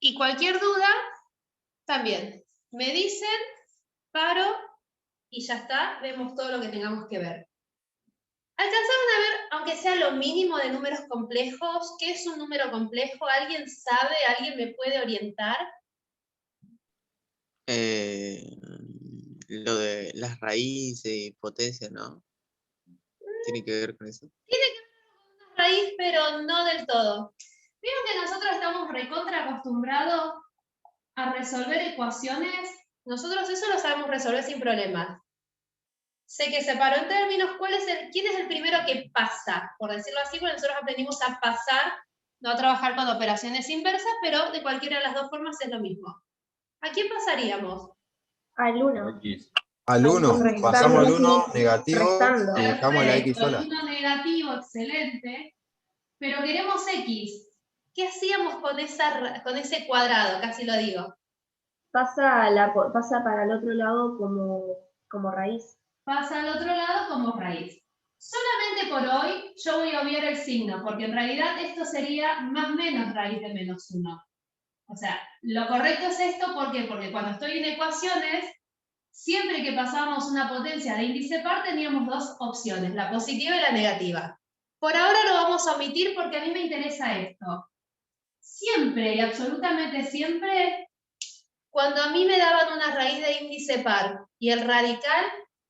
Y cualquier duda, también. Me dicen, paro, y ya está, vemos todo lo que tengamos que ver. ¿Alcanzaron a ver, aunque sea lo mínimo de números complejos, qué es un número complejo? ¿Alguien sabe? ¿Alguien me puede orientar? Lo de las raíces y potencia, ¿no? ¿Tiene que ver con eso? Tiene que ver con una raíz, pero no del todo. Vieron que nosotros estamos recontra acostumbrados a resolver ecuaciones. Nosotros eso lo sabemos resolver sin problemas. Sé que separó en términos, ¿quién es el primero que pasa? Por decirlo así, porque nosotros aprendimos a pasar, no a trabajar con operaciones inversas, pero de cualquiera de las dos formas es lo mismo. ¿A quién pasaríamos? Al 1. Al 1, pasamos al 1 negativo Restando. y dejamos la X sola. 1 negativo, excelente. Pero queremos X. ¿Qué hacíamos con ese cuadrado? Casi lo digo. Pasa para el otro lado como raíz. Pasa al otro lado como raíz. Solamente por hoy yo voy a obviar el signo, porque en realidad esto sería más menos raíz de menos 1. O sea, lo correcto es esto, ¿por qué? Porque cuando estoy en ecuaciones, siempre que pasábamos una potencia de índice par teníamos dos opciones, la positiva y la negativa. Por ahora lo vamos a omitir porque a mí me interesa esto. Siempre y absolutamente siempre, cuando a mí me daban una raíz de índice par y el radical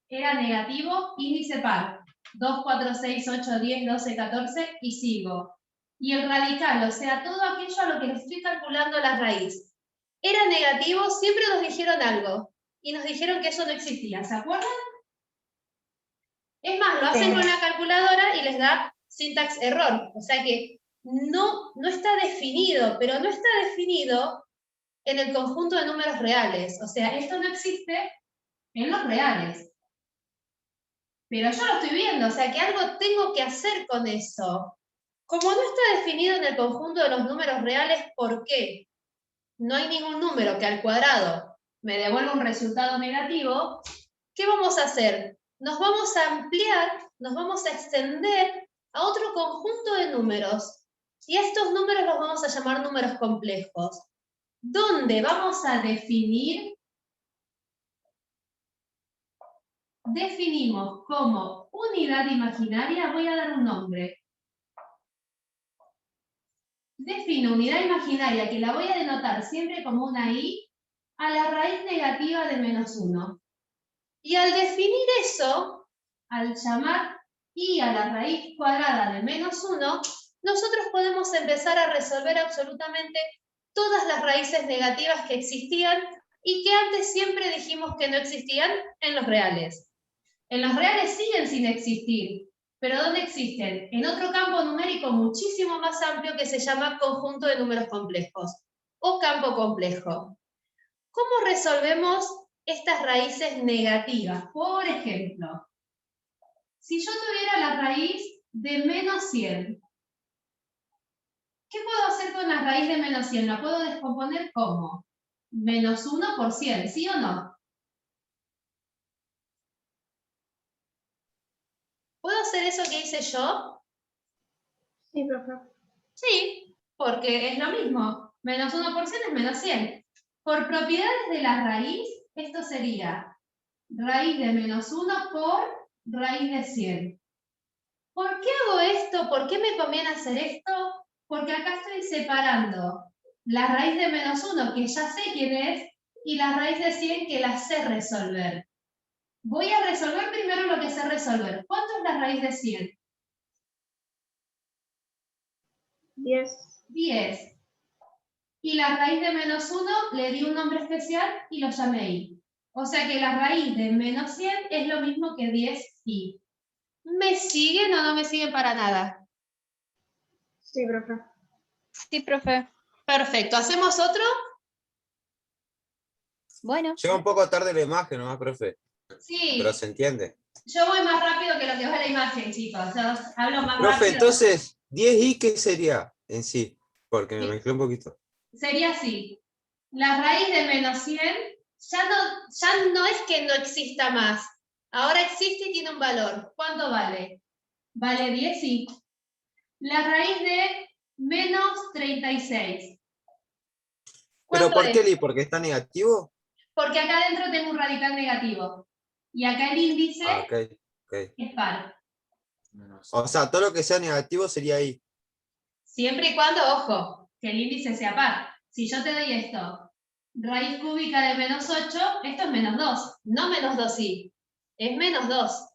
era negativo, índice par. 2, 4, 6, 8, 10, 12, 14 y sigo. Y el radical, o sea, todo aquello a lo que le estoy calculando la raíz, era negativo, siempre nos dijeron algo. Y nos dijeron que eso no existía, ¿se acuerdan? Es más, lo hacen con la calculadora y les da syntax error. O sea que no está definido, pero no está definido en el conjunto de números reales. O sea, esto no existe en los reales. Pero yo lo estoy viendo, o sea que algo tengo que hacer con eso. Como no está definido en el conjunto de los números reales, ¿por qué? No hay ningún número que al cuadrado me devuelva un resultado negativo. ¿Qué vamos a hacer? Nos vamos a ampliar, nos vamos a extender a otro conjunto de números. Y a estos números los vamos a llamar números complejos. ¿Dónde vamos a definir? Definimos como unidad imaginaria, voy a dar un nombre. Defino unidad imaginaria, que la voy a denotar siempre como una i, a la raíz negativa de menos 1. Y al definir eso, al llamar i a la raíz cuadrada de menos 1, nosotros podemos empezar a resolver absolutamente todas las raíces negativas que existían y que antes siempre dijimos que no existían en los reales. En los reales siguen sin existir, pero ¿dónde existen? En otro campo numérico muchísimo más amplio que se llama conjunto de números complejos o campo complejo. ¿Cómo resolvemos estas raíces negativas? Por ejemplo, si yo tuviera la raíz de menos 100, ¿qué puedo hacer con la raíz de menos 100? ¿La puedo descomponer como? Menos 1 por 100, ¿sí o no? ¿Puedo hacer eso que hice yo? Sí, profe. Sí, porque es lo mismo. Menos 1 por 100 es menos 100. Por propiedades de la raíz, esto sería raíz de menos 1 por raíz de 100. ¿Por qué hago esto? ¿Por qué me conviene hacer esto? Porque acá estoy separando la raíz de menos 1, que ya sé quién es, y la raíz de 100, que la sé resolver. Voy a resolver primero lo que sé resolver. ¿Cuánto es la raíz de 100? 10. 10. Y la raíz de menos 1 le di un nombre especial y lo llamé i. O sea que la raíz de menos 100 es lo mismo que 10i. ¿Me siguen o no me siguen para nada? Sí, profe. Sí, profe. Perfecto. ¿Hacemos otro? Bueno. Llega un poco tarde la imagen nomás, profe. Sí. Pero se entiende. Yo voy más rápido que lo que va la imagen, chicos. Yo hablo más Profe, rápido. entonces, 10i, ¿qué sería en sí? Porque me Sí. mezclé un poquito. Sería así. La raíz de menos 100 ya no es que no exista más. Ahora existe y tiene un valor. ¿Cuánto vale? Vale 10i. La raíz de menos 36. ¿Pero ¿Cuánto por qué, es? Li? ¿Porque está negativo? Porque acá adentro tengo un radical negativo. Y acá el índice Ah, ok, ok. es par. O sea, todo lo que sea negativo sería ahí. Siempre y cuando, ojo, que el índice sea par. Si yo te doy esto, raíz cúbica de menos 8, esto es menos 2. No menos 2i, es menos 2.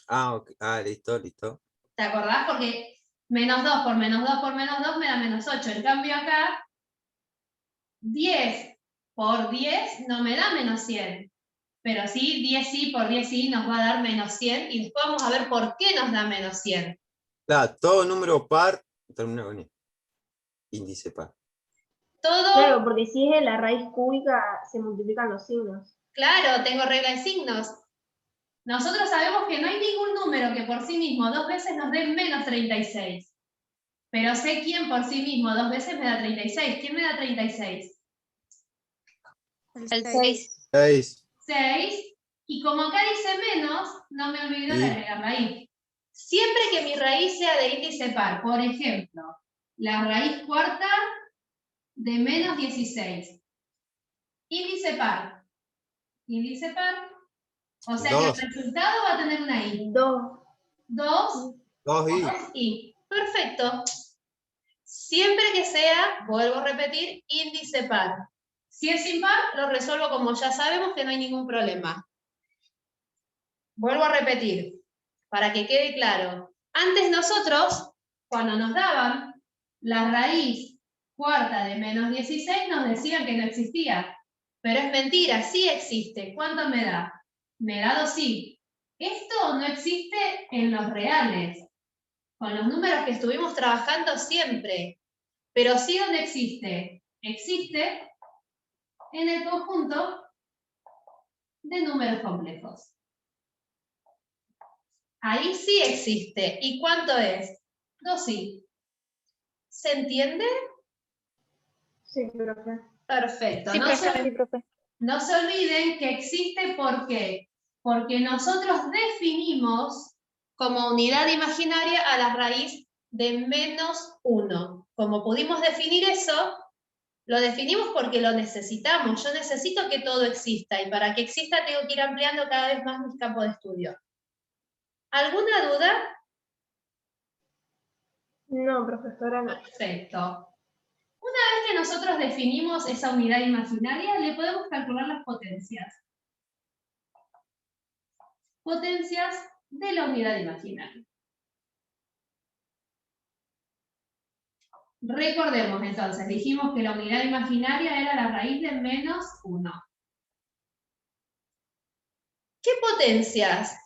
Ah, ok. Ah, listo, listo. ¿Te acordás? Porque menos 2 por menos 2 por menos 2 me da menos 8. En cambio acá, 10 por 10 no me da menos 100. Pero sí, 10i por 10i nos va a dar menos 100 y después vamos a ver por qué nos da menos 100. Claro, todo número par termina con índice par. Todo, Claro, porque si es de la raíz cúbica, se multiplican los signos. claro, tengo regla de signos. Nosotros sabemos que no hay ningún número que por sí mismo 2 veces nos dé menos 36. Pero sé quién por sí mismo 2 veces me da 36. ¿Quién me da 36? El 6. 6. 6. Y como acá dice menos, no me olvido de Y- agregar raíz. Siempre que mi raíz sea de índice par, por ejemplo, la raíz cuarta de menos 16. Índice par. Índice par. O sea que el 2. resultado va a tener una i. 2. 2 2 y. 2i. Perfecto. Siempre que sea, vuelvo a repetir, índice par. Si es impar, lo resuelvo como ya sabemos que no hay ningún problema. Vuelvo a repetir, para que quede claro. Antes nosotros, cuando nos daban la raíz cuarta de menos 16, nos decían que no existía. Pero es mentira, sí existe. ¿Cuánto me da? Me da 2i. Esto no existe en los reales, con los números que estuvimos trabajando siempre. Pero sí donde existe. Existe en el conjunto de números complejos. Ahí sí existe. ¿Y cuánto es? 2i. ¿Se entiende? Sí, profe. Perfecto. Sí, profe. Sí, profe. No se olviden que existe ¿por qué? Porque nosotros definimos como unidad imaginaria a la raíz de menos 1. Como pudimos definir eso, lo definimos porque lo necesitamos. Yo necesito que todo exista y para que exista tengo que ir ampliando cada vez más mis campos de estudio. ¿Alguna duda? No, profesora, no. Perfecto. Una vez que nosotros definimos esa unidad imaginaria, le podemos calcular las potencias. Potencias de la unidad imaginaria. Recordemos entonces, dijimos que la unidad imaginaria era la raíz de menos 1. ¿Qué potencias?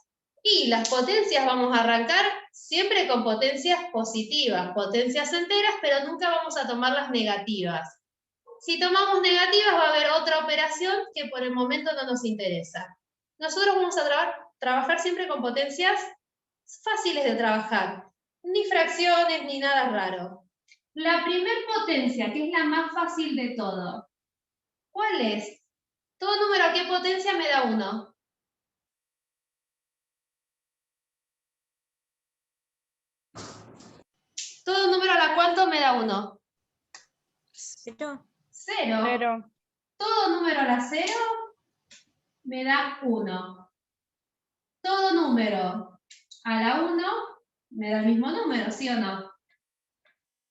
Y las potencias vamos a arrancar siempre con potencias positivas, potencias enteras, pero nunca vamos a tomar las negativas. Si tomamos negativas va a haber otra operación que por el momento no nos interesa. Nosotros vamos a trabajar siempre con potencias fáciles de trabajar, ni fracciones ni nada raro. La primer potencia, que es la más fácil de todo, ¿cuál es? Todo número a qué potencia me da 1. Todo número a la cuánto me da 1. 0. 0. 0. Todo número a la 0 me da 1. Todo número a la 1 me da el mismo número, ¿sí o no?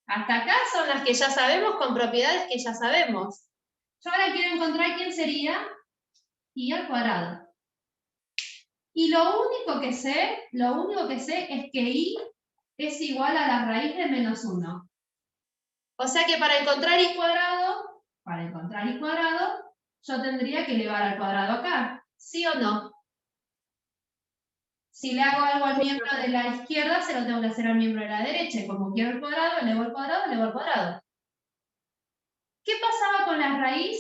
Hasta acá son las que ya sabemos con propiedades que ya sabemos. Yo ahora quiero encontrar quién sería i al cuadrado. Y lo único que sé es que i es igual a la raíz de menos 1. O sea que para encontrar i cuadrado, yo tendría que elevar al cuadrado acá, ¿sí o no? Si le hago algo al miembro de la izquierda, se lo tengo que hacer al miembro de la derecha. Y como quiero el cuadrado, elevo al cuadrado, elevo al cuadrado. ¿Qué pasaba con la raíz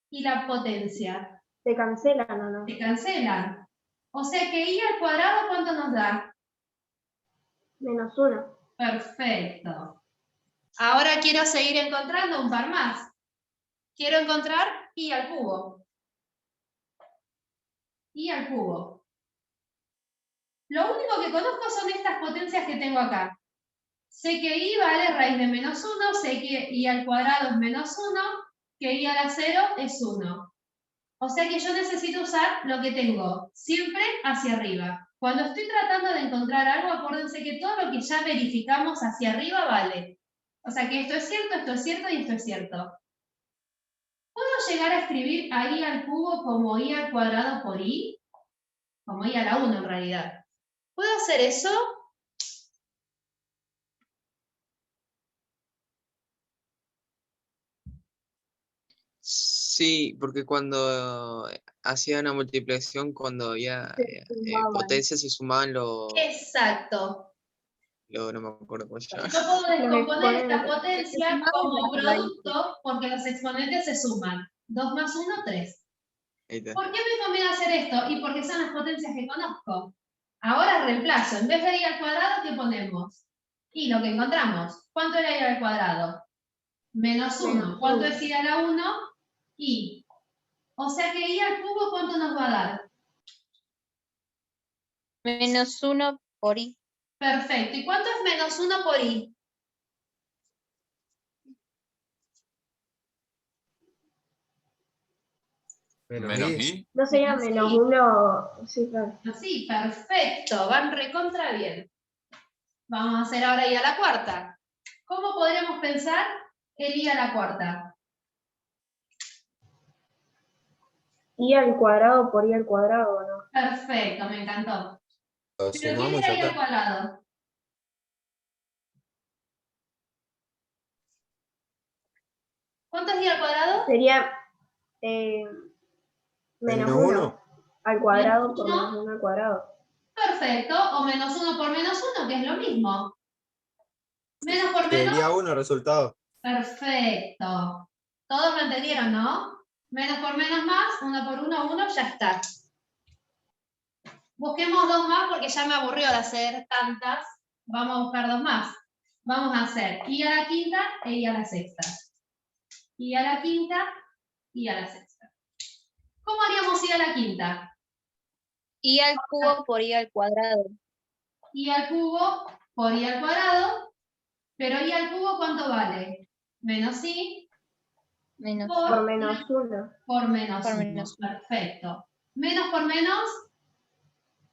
y la potencia? ¿Se cancelan o no? Se cancelan. O sea que i al cuadrado, ¿cuánto nos da? Menos 1. Perfecto. Ahora quiero seguir encontrando un par más. Quiero encontrar i al cubo. I al cubo. Lo único que conozco son estas potencias que tengo acá. Sé que i vale raíz de menos 1, sé que i al cuadrado es menos 1, que i a la 0 es 1. O sea que yo necesito usar lo que tengo siempre hacia arriba. Cuando estoy tratando de encontrar algo, acuérdense que todo lo que ya verificamos hacia arriba vale. O sea que esto es cierto y esto es cierto. ¿Puedo llegar a escribir a i al cubo como i al cuadrado por i? Como i a la 1 en realidad. ¿Puedo hacer eso? Sí, porque cuando hacía una multiplicación, cuando había sumaban. potencias, se sumaban Exacto. no me acuerdo cómo se llama. Yo puedo descomponer esta exponentes. potencia como las raíces. producto porque los exponentes se suman. 2 más 1, 3. Ahí está. ¿Por qué me conviene hacer esto? Y porque son las potencias que conozco. Ahora reemplazo. En vez de i al cuadrado, ¿qué ponemos? Y lo que encontramos. ¿Cuánto era i al cuadrado? Menos 1. ¿Cuánto es i a la 1? I. O sea que i al cubo, ¿cuánto nos va a dar? Menos 1 por i. Perfecto. ¿Y cuánto es menos 1 por i? Menos i. No sería Menos menos i. 1, sí, claro. Sí, perfecto. Van recontra bien. Vamos a hacer ahora i a la cuarta. ¿Cómo podríamos pensar el i a la cuarta? I al cuadrado por i al cuadrado, ¿no? Perfecto, me encantó. Lo ¿Pero qué sumamos era y i ya al está. cuadrado? ¿Cuánto es i al cuadrado? Sería menos Menos 1 1. al cuadrado Menos por uno. menos 1 al cuadrado. Perfecto. O menos 1 por menos 1, que es lo mismo. Menos por menos. Sería 1 resultado. Perfecto. Todos lo entendieron, ¿no? Menos por menos más, 1 por 1, 1, ya está. Busquemos dos más porque ya me aburrió de hacer tantas. Vamos a buscar dos más. Vamos a hacer i a la quinta e i a la sexta. I a la quinta, i a la sexta. ¿Cómo haríamos i a la quinta? I al cubo por i al cuadrado. I al cubo por i al cuadrado. Pero i al cubo, ¿cuánto vale? Menos i Menos Por menos 1 por menos Por 1. menos uno. Perfecto. Menos por menos,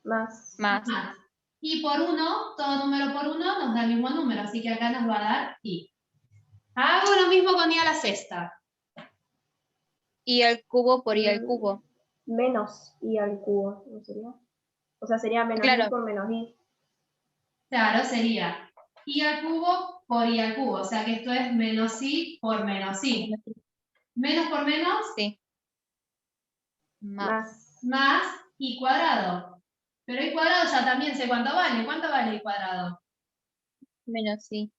más. Más. más. Y por 1, todo número por 1 nos da el mismo número, así que acá nos va a dar i. Hago lo mismo con i a la sexta. I al cubo por i al cubo. Menos i al cubo, ¿no sería? O sea, sería menos Claro. i por menos i. Claro, sería i al cubo por i al cubo. O sea que esto es menos i por menos i. Menos por menos, Sí. Más. más i cuadrado. Pero i cuadrado ya también sé cuánto vale. ¿Cuánto vale i cuadrado? Menos i.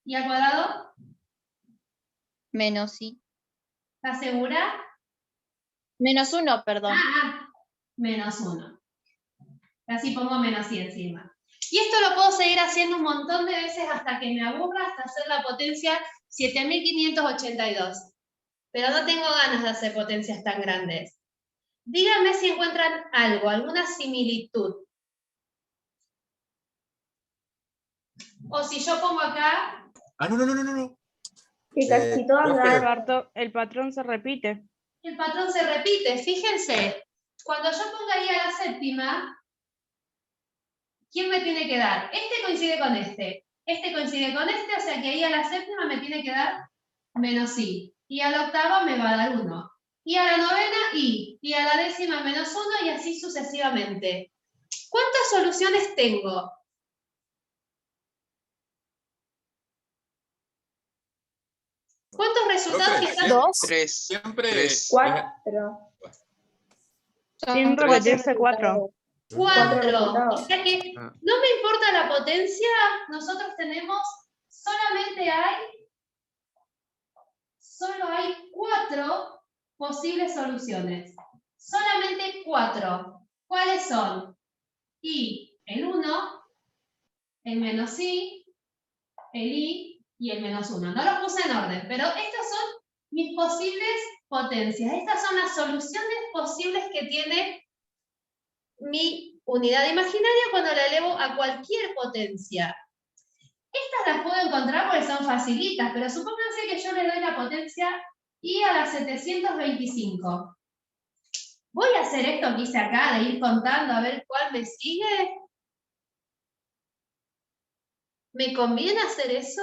¿I al cuadrado? Menos i. ¿Estás segura? Menos 1, perdón. Menos 1. Así pongo menos i encima. Y esto lo puedo seguir haciendo un montón de veces hasta que me aburra, hasta hacer la potencia 7582. Pero no tengo ganas de hacer potencias tan grandes. Díganme si encuentran algo, alguna similitud. O si yo pongo acá, Ah, no. Que casi todas profe. dan. El patrón se repite. el patrón se repite. Fíjense, cuando yo ponga i a la séptima, ¿quién me tiene que dar? Este coincide con este. Este coincide con este, o sea que i a la séptima me tiene que dar menos i. Y a la octava me va a dar 1. Y a la novena, i. Y a la décima, menos 1, y así sucesivamente. ¿Cuántas soluciones tengo? ¿Cuántos resultados Profe, están? Dos. Siempre. Tres. 4. Son Sin cuatro repetirse 4. resultados. 4. resultados. O sea que Ah. no me importa la potencia, nosotros tenemos, solo hay 4 posibles soluciones. Solamente 4. ¿Cuáles son? I, el 1, el menos i, el i y el menos 1. No los puse en orden, pero estas son mis posibles potencias. Estas son las soluciones posibles que tiene mi unidad imaginaria cuando la elevo a cualquier potencia. Estas las puedo encontrar porque son facilitas, pero supónganse que yo le doy la potencia i a la 725. Voy a hacer esto que hice acá, de ir contando a ver cuál me sigue. ¿Me conviene hacer eso?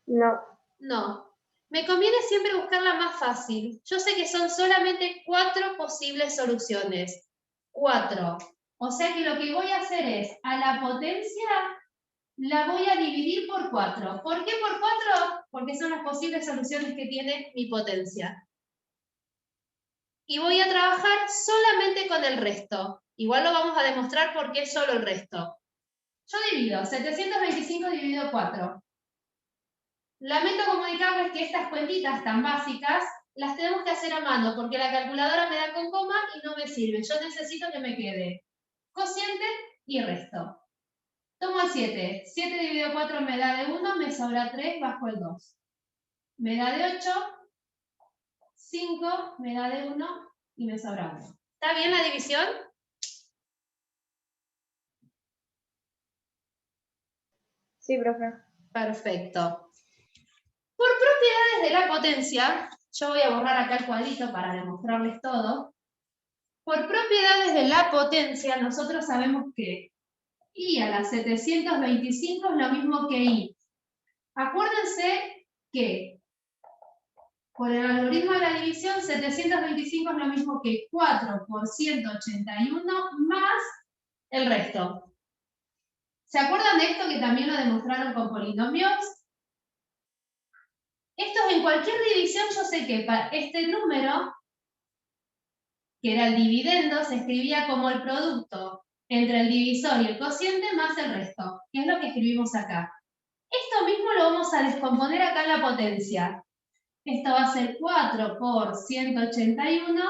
No. No. Me conviene siempre buscar la más fácil. Yo sé que son solamente 4 posibles soluciones. 4. O sea que lo que voy a hacer es, a la potencia la voy a dividir por 4. ¿Por qué por 4? Porque son las posibles soluciones que tiene mi potencia. Y voy a trabajar solamente con el resto. Igual lo vamos a demostrar por qué solo el resto. Yo divido 725 dividido 4. Lamento comunicarles que estas cuentitas tan básicas las tenemos que hacer a mano porque la calculadora me da con coma y no me sirve. Yo necesito que me quede cociente y resto. Tomo el 7. 7 dividido 4 me da de 1, me sobra 3 bajo el 2. Me da de 8, 5 me da de 1 y me sobra 1. ¿Está bien la división? Sí, profe. Perfecto. Por propiedades de la potencia, yo voy a borrar acá el cuadrito para demostrarles todo. Por propiedades de la potencia, nosotros sabemos que i a la 725 es lo mismo que i. Acuérdense que por el algoritmo de la división, 725 es lo mismo que 4 por 181 más el resto. ¿Se acuerdan de esto que también lo demostraron con polinomios? Esto en cualquier división yo sé que para este número, que era el dividendo, se escribía como el producto entre el divisor y el cociente más el resto, que es lo que escribimos acá. Esto mismo lo vamos a descomponer acá en la potencia. Esto va a ser 4 por 181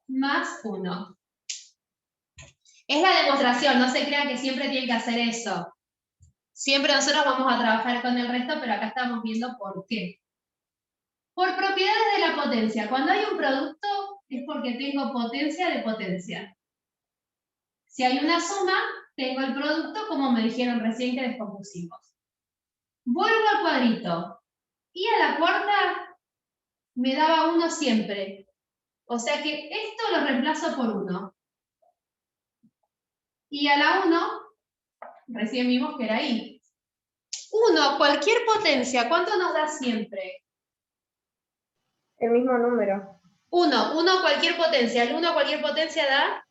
más 1. Es la demostración, no se crean que siempre tienen que hacer eso. Siempre nosotros vamos a trabajar con el resto, pero acá estamos viendo por qué. Por propiedades de la potencia. Cuando hay un producto es porque tengo potencia de potencia. Si hay una suma, tengo el producto como me dijeron recién que descompusimos. Vuelvo al cuadrito. Y a la cuarta me daba 1 siempre. O sea que esto lo reemplazo por 1. Y a la 1, recién vimos que era i. 1, cualquier potencia, ¿cuánto nos da siempre? El mismo número. 1 cualquier potencia. ¿El 1 cualquier potencia da?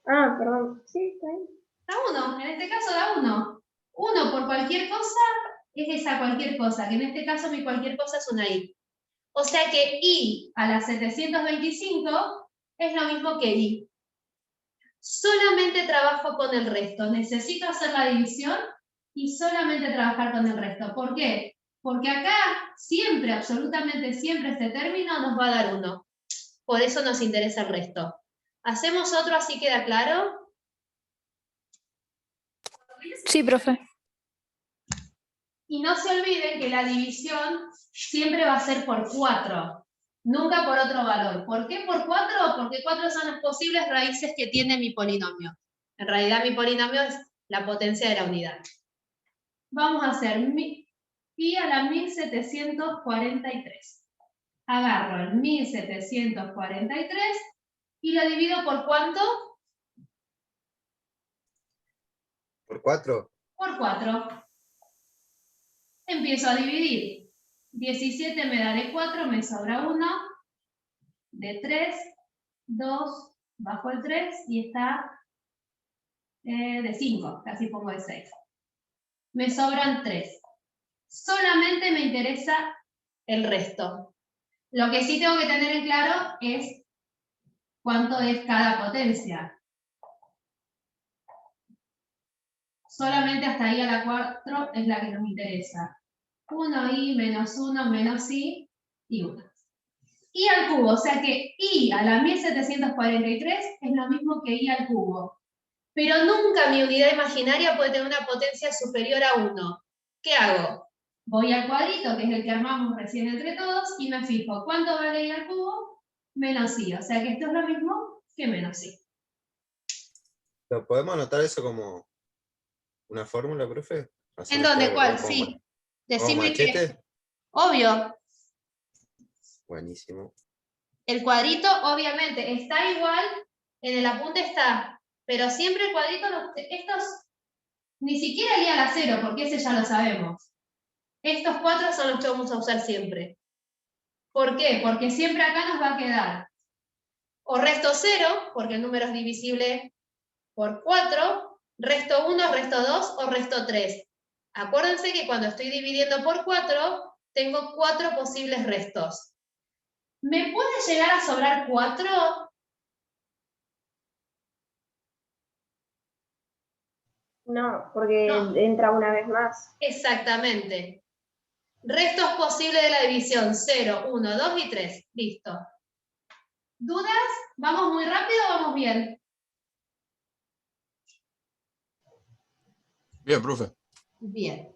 Ah, perdón. Sí, está bien. Da 1, en este caso da 1. 1 por cualquier cosa es esa cualquier cosa, que en este caso mi cualquier cosa es una i. O sea que i a la 725 es lo mismo que i. Solamente trabajo con el resto. Necesito hacer la división y solamente trabajar con el resto. ¿Por qué? Porque acá siempre, absolutamente siempre, este término nos va a dar 1. Por eso nos interesa el resto. ¿Hacemos otro así queda claro? Sí, profe. Y no se olviden que la división siempre va a ser por 4. Nunca por otro valor. ¿Por qué por 4? Porque 4 son las posibles raíces que tiene mi polinomio. En realidad mi polinomio es la potencia de la unidad. Vamos a hacer pi a la 1743. Agarro el 1743 y lo divido por ¿cuánto? ¿Por 4? Por 4. Empiezo a dividir. 17 me da de 4, me sobra 1. De 3, 2, bajo el 3 y está de 5, casi pongo de 6. Me sobran 3. Solamente me interesa el resto. Lo que sí tengo que tener en claro es cuánto es cada potencia. Solamente hasta ahí a la 4 es la que nos interesa. 1i menos 1 menos i y 1. I al cubo, o sea que i a la 1743 es lo mismo que i al cubo. Pero nunca mi unidad imaginaria puede tener una potencia superior a 1. ¿Qué hago? Voy al cuadrito, que es el que armamos recién entre todos, y me fijo cuánto vale i al cubo menos i. O sea que esto es lo mismo que menos i. ¿Lo podemos anotar eso como una fórmula, profe? Así ¿En nos dónde? queda ¿Cuál? guardado Sí. como Decime que. machete. Obvio. Buenísimo. El cuadrito, obviamente, está igual, en el apunte está, pero siempre el cuadrito, estos ni siquiera el a 0, porque ese ya lo sabemos. Estos 4 son los que vamos a usar siempre. ¿Por qué? Porque siempre acá nos va a quedar o resto 0, porque el número es divisible por 4, resto 1, resto 2 o resto 3. Acuérdense que cuando estoy dividiendo por 4, tengo 4 posibles restos. ¿Me puede llegar a sobrar 4? No, porque No. entra una vez más. Exactamente. Restos posibles de la división: 0, 1, 2 y 3. Listo. ¿Dudas? ¿Vamos muy rápido o vamos bien? Bien, profe. Bien.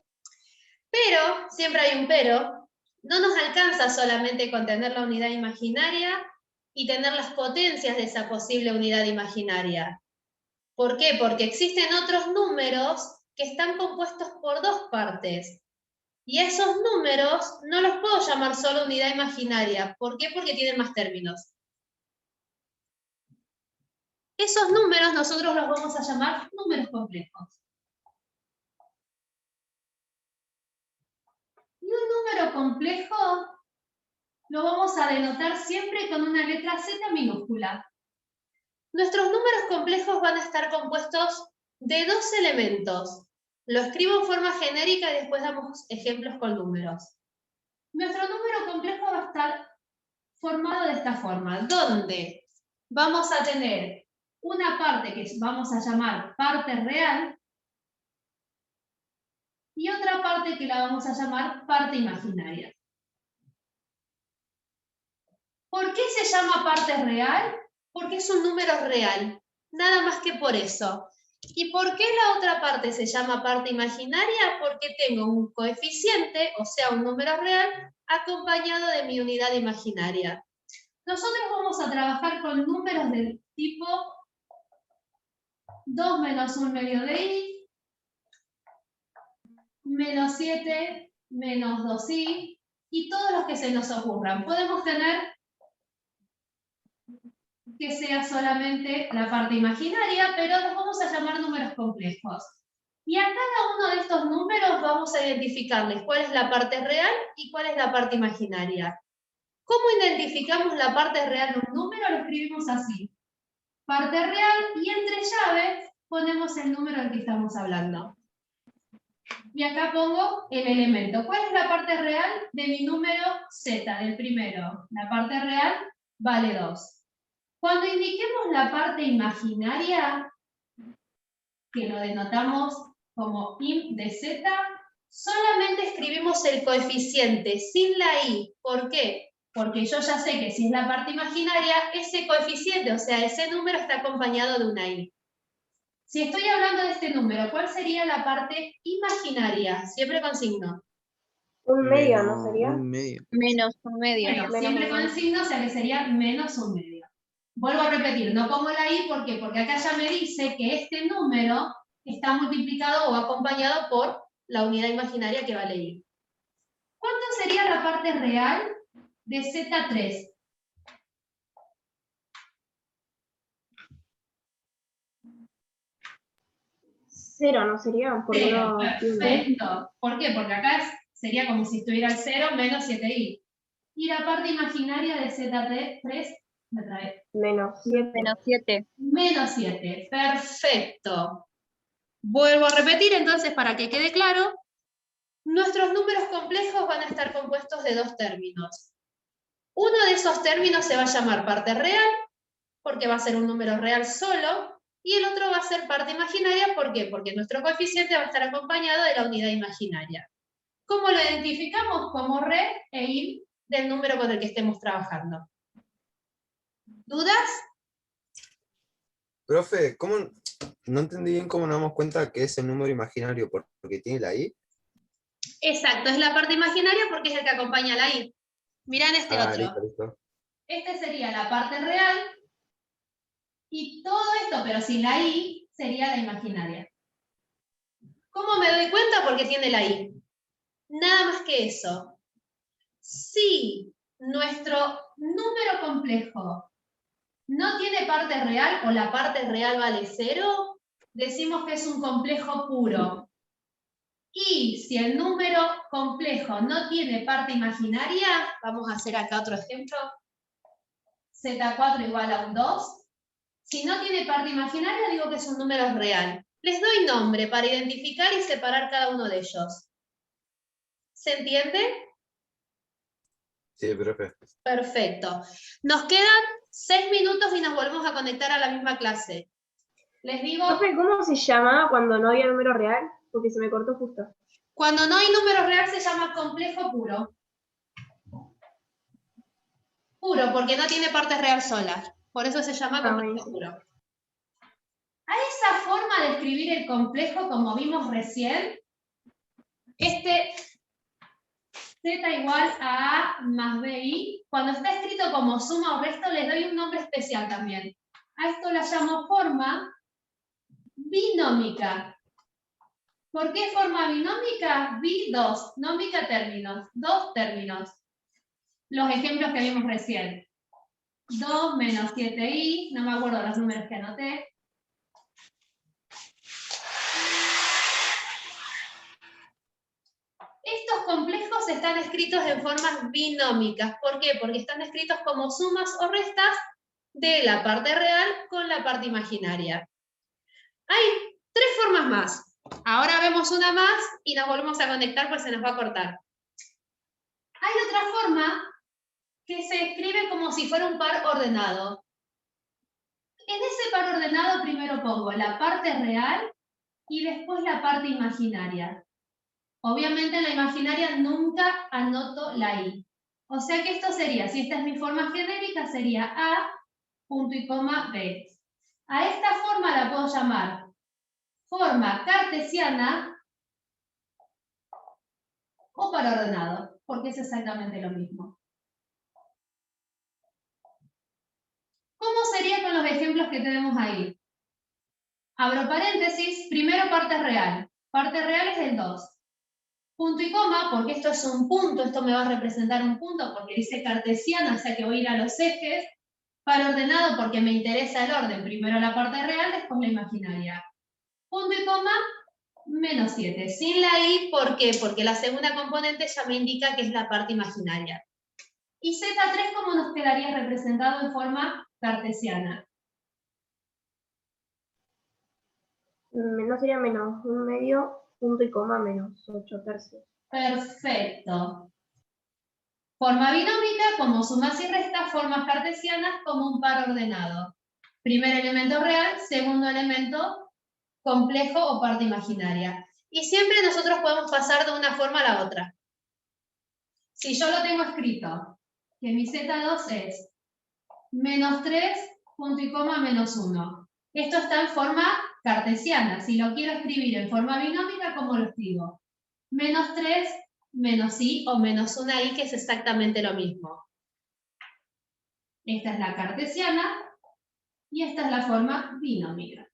Pero, siempre hay un pero, no nos alcanza solamente con tener la unidad imaginaria y tener las potencias de esa posible unidad imaginaria. ¿Por qué? Porque existen otros números que están compuestos por dos partes. Y esos números no los puedo llamar solo unidad imaginaria. ¿Por qué? Porque tienen más términos. Esos números nosotros los vamos a llamar números complejos. Y un número complejo lo vamos a denotar siempre con una letra Z minúscula. Nuestros números complejos van a estar compuestos de dos elementos. Lo escribo en forma genérica y después damos ejemplos con números. Nuestro número complejo va a estar formado de esta forma, donde vamos a tener una parte que vamos a llamar parte real y otra parte que la vamos a llamar parte imaginaria. ¿Por qué se llama parte real? Porque es un número real, nada más que por eso. ¿Y por qué la otra parte se llama parte imaginaria? Porque tengo un coeficiente, o sea, un número real, acompañado de mi unidad imaginaria. Nosotros vamos a trabajar con números del tipo 2 menos 1 medio de i, menos 7, menos 2i, y todos los que se nos ocurran. Podemos tener que sea solamente la parte imaginaria, pero los vamos a llamar números complejos. Y a cada uno de estos números vamos a identificarles cuál es la parte real y cuál es la parte imaginaria. ¿Cómo identificamos la parte real de un número? Lo escribimos así. Parte real, y entre llaves ponemos el número del que estamos hablando. Y acá pongo el elemento. ¿Cuál es la parte real de mi número Z, del primero? La parte real vale 2. Cuando indiquemos la parte imaginaria, que lo denotamos como im de z, solamente escribimos el coeficiente sin la i. ¿Por qué? Porque yo ya sé que si es la parte imaginaria, ese coeficiente, o sea, ese número está acompañado de una i. Si estoy hablando de este número, ¿cuál sería la parte imaginaria? Siempre con signo. Un medio, ¿no sería? Un medio. Menos un medio. Bueno, Menos siempre un con el medio. signo, o sea que sería menos un medio. Vuelvo a repetir, no pongo la i, ¿por qué? Porque acá ya me dice que este número está multiplicado o acompañado por la unidad imaginaria que vale i. ¿Cuánto sería la parte real de Z3? Cero, ¿no sería? Porque 0, no tiene. perfecto. ¿Por qué? Porque acá sería como si estuviera el 0 menos 7i. Y la parte imaginaria de Z3, me trae. Menos 7. Menos 7. Menos 7, perfecto. Vuelvo a repetir entonces para que quede claro. Nuestros números complejos van a estar compuestos de dos términos. Uno de esos términos se va a llamar parte real, porque va a ser un número real solo, y el otro va a ser parte imaginaria, ¿por qué? Porque nuestro coeficiente va a estar acompañado de la unidad imaginaria. ¿Cómo lo identificamos? Como re e im del número con el que estemos trabajando. ¿Dudas? Profe, ¿cómo? No entendí bien cómo nos damos cuenta que es el número imaginario porque tiene la i. Exacto, es la parte imaginaria porque es el que acompaña a la i. Mirá en este otro. Listo. Este sería la parte real, y todo esto, pero sin la i, sería la imaginaria. ¿Cómo me doy cuenta? Porque tiene la i. Nada más que eso. Si nuestro número complejo no tiene parte real o la parte real vale 0, decimos que es un complejo puro. Y si el número complejo no tiene parte imaginaria, vamos a hacer acá otro ejemplo, z4 igual a un 2. Si no tiene parte imaginaria, digo que es un número real. Les doy nombre para identificar y separar cada uno de ellos. ¿Se entiende? Sí, profe. Perfecto. Nos quedan 6 minutos y nos volvemos a conectar a la misma clase. Les digo, Profe, ¿cómo se llama cuando no había número real? Porque se me cortó justo. cuando no hay número real se llama complejo puro. Puro, porque no tiene parte real sola. Por eso se llama complejo puro. A esa forma de escribir el complejo, como vimos recién, este z igual a A más bi, cuando está escrito como suma o resto, les doy un nombre especial también. A esto la llamo forma binómica. ¿Por qué forma binómica? Bi, 2, nómica, términos, 2 términos. Los ejemplos que vimos recién. 2 menos 7i, no me acuerdo los números que anoté. Estos complejos están escritos en formas binómicas. ¿Por qué? Porque están escritos como sumas o restas de la parte real con la parte imaginaria. Hay 3 formas más. Ahora vemos una más y nos volvemos a conectar pues se nos va a cortar. Hay otra forma que se escribe como si fuera un par ordenado. En ese par ordenado primero pongo la parte real y después la parte imaginaria. Obviamente en la imaginaria nunca anoto la i. O sea que esto sería, si esta es mi forma genérica, sería a, punto y coma, b. A esta forma la puedo llamar forma cartesiana o par ordenado, porque es exactamente lo mismo. ¿Cómo sería con los ejemplos que tenemos ahí? Abro paréntesis, primero parte real. Parte real es el 2. Punto y coma, porque esto es un punto, esto me va a representar un punto, porque dice cartesiana, o sea que voy a ir a los ejes. Par ordenado, porque me interesa el orden. Primero la parte real, después la imaginaria. Punto y coma, menos 7. Sin la i, ¿por qué? Porque la segunda componente ya me indica que es la parte imaginaria. Y Z3, ¿cómo nos quedaría representado en forma cartesiana? No sería menos un medio, punto y coma, menos 8 tercios. Perfecto. Forma binómica, como sumas y restas, formas cartesianas como un par ordenado. Primer elemento real, segundo elemento complejo o parte imaginaria. Y siempre nosotros podemos pasar de una forma a la otra. Si yo lo tengo escrito, que mi Z2 es menos 3, punto y coma, menos 1. Esto está en forma cartesiana. Si lo quiero escribir en forma binómica, ¿cómo lo escribo? Menos 3, menos i o menos una i, que es exactamente lo mismo. Esta es la cartesiana y esta es la forma binómica.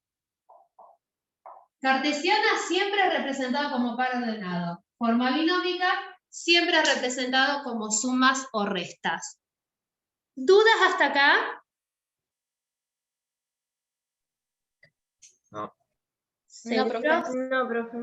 Cartesiana siempre representado como par ordenado. Forma binómica siempre representado como sumas o restas. ¿Dudas hasta acá? No. No, profe. No, profe.